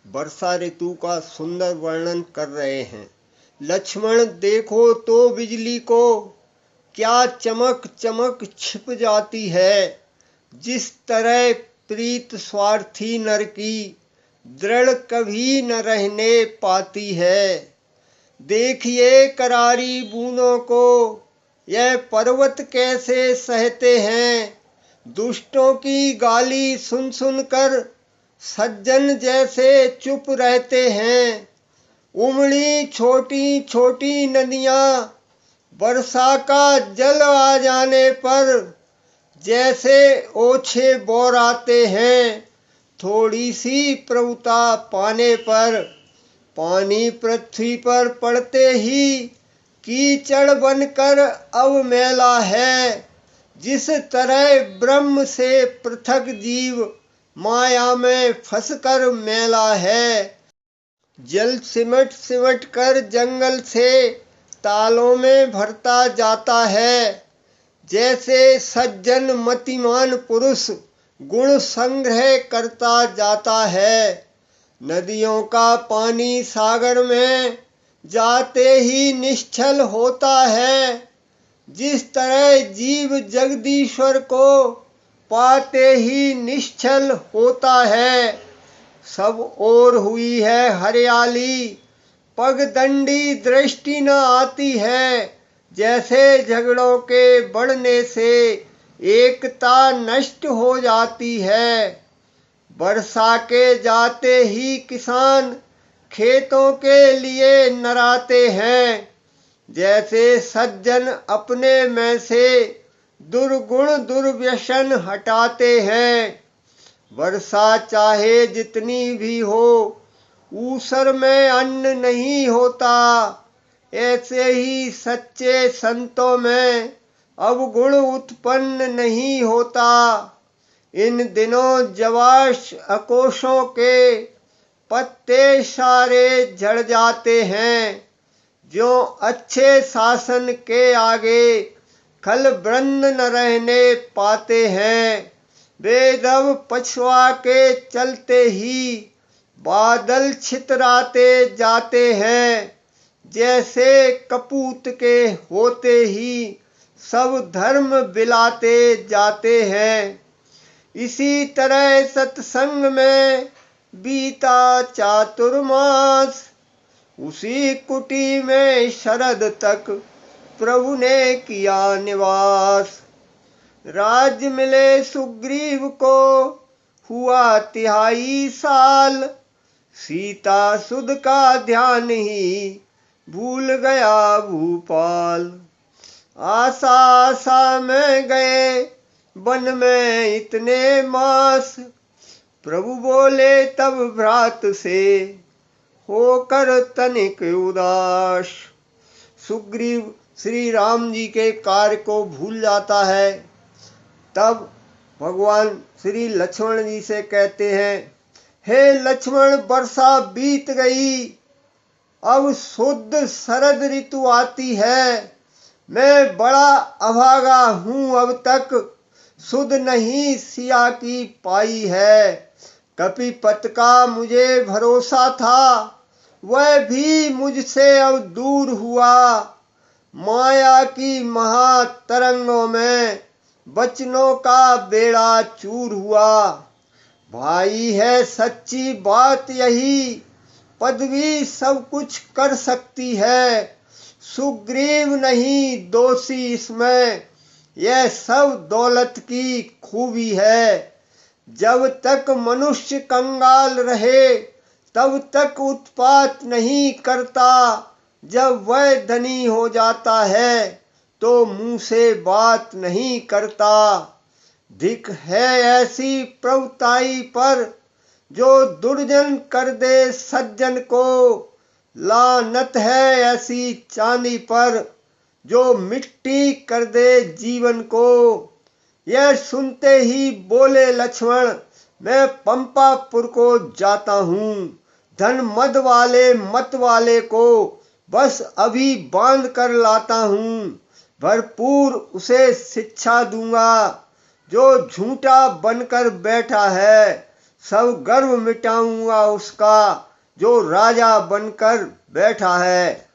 वर्षा ऋतु का सुंदर वर्णन कर रहे हैं। लक्ष्मण देखो तो बिजली को, क्या चमक चमक छिप जाती है। जिस तरह प्रीत स्वार्थी नर की दृढ़ कभी न रहने पाती है। देखिए करारी बूंदों को, यह पर्वत कैसे सहते हैं। दुष्टों की गाली सुन सुन कर सज्जन जैसे चुप रहते हैं। उमड़ी छोटी छोटी नदियां वर्षा का जल आ जाने पर जैसे ओछे बोराते हैं। थोड़ी सी प्रभुता पाने पर पानी पृथ्वी पर पड़ते ही कीचड़ बनकर अवमैला है। जिस तरह ब्रह्म से पृथक जीव माया में फंसकर मैला है। जल सिमट सिमट कर जंगल से तालों में भरता जाता है। जैसे सज्जन मतिमान पुरुष गुण संग्रह करता जाता है। नदियों का पानी सागर में जाते ही निश्चल होता है। जिस तरह जीव जगदीश्वर को पाते ही निश्चल होता है। सब ओर हुई है हरियाली, पगडंडी दृष्टि न आती है। जैसे झगड़ों के बढ़ने से एकता नष्ट हो जाती है। वर्षा के जाते ही किसान खेतों के लिए नराते हैं। जैसे सज्जन अपने में से दुर्गुण दुर्व्यसन हटाते हैं। वर्षा चाहे जितनी भी हो, ऊसर में अन्न नहीं होता। ऐसे ही सच्चे संतों में अवगुण उत्पन्न नहीं होता। इन दिनों जवाश अकोशों के पत्ते सारे झड़ जाते हैं। जो अच्छे शासन के आगे खल वृंद न रहने पाते हैं। वेदव पछुआ के चलते ही बादल छितराते जाते हैं। जैसे कपूत के होते ही सब धर्म बिलाते जाते हैं। इसी तरह सत्संग में बीता चातुर्मास। उसी कुटी में शरद तक प्रभु ने किया निवास। राज्य मिले सुग्रीव को हुआ 3 साल। सीता सुध का ध्यान ही भूल गया भूपाल। आशा आशा में गए वन में इतने मास। प्रभु बोले तब भ्रात से होकर तनिक उदास। सुग्रीव श्री राम जी के कार्य को भूल जाता है। तब भगवान श्री लक्ष्मण जी से कहते हैं, हे लक्ष्मण, वर्षा बीत गई, अब शुद्ध शरद ऋतु आती है। मैं बड़ा अभागा हूँ, अब तक सुध नहीं सिया की पाई है। कपिपत का मुझे भरोसा था, वह भी मुझसे अब दूर हुआ। माया की महातरंगों में वचनों का बेड़ा चूर हुआ। भाई है सच्ची बात यही, पदवी सब कुछ कर सकती है। सुग्रीव नहीं दोषी इसमें, यह सब दौलत की खूबी है। जब तक मनुष्य कंगाल रहे तब तक उत्पात नहीं करता। जब वह धनी हो जाता है तो मुंह से बात नहीं करता। धिक है ऐसी प्रभुताई पर जो दुर्जन कर दे सज्जन को। लानत है ऐसी चांदी पर जो मिट्टी कर दे जीवन को। यह सुनते ही बोले लक्ष्मण, मैं पंपापुर को जाता हूँ। धन मद वाले मत वाले को बस अभी बांध कर लाता हूँ। भरपूर उसे शिक्षा दूंगा जो झूठा बनकर बैठा है। सब गर्व मिटाऊंगा उसका जो राजा बनकर बैठा है।